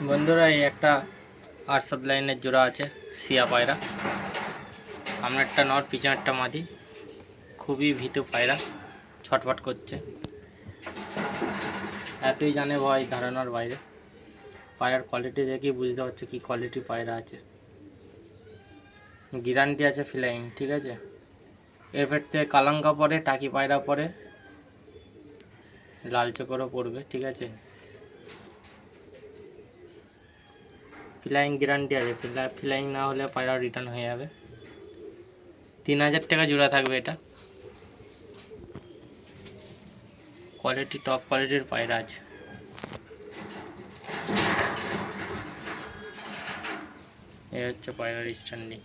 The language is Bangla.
বন্ধুরা, এই একটা আরশাদ লাইনের জোড়া আছে সিয়া পায়রা। সামনেরটা নর, পিছনেরটা মাদি। খুবই ভীতু পায়রা, ছটফট করছে। এতই জানে ভয় ধারণার বাইরে। পায়রার কোয়ালিটি দেখেই বুঝতে পারছে কি কোয়ালিটি পায়রা আছে। গ্যারান্টি আছে ফ্লাইং, ঠিক আছে। এর ভেতর থেকে কালাঙ্কা পরে, টাকি পায়রা পরে, লাল চোখরও পড়বে, ঠিক আছে। ফ্লাইং গ্যারান্টি আছে। ফ্লাইং না হলে পায়রা রিটার্ন হয়ে যাবে। 3000 টাকা জোড়া থাকবে এটা। কোয়ালিটি টপ কোয়ালিটির পায়রা আছে। এই হচ্ছে পায়রার স্ট্যান্ডিং।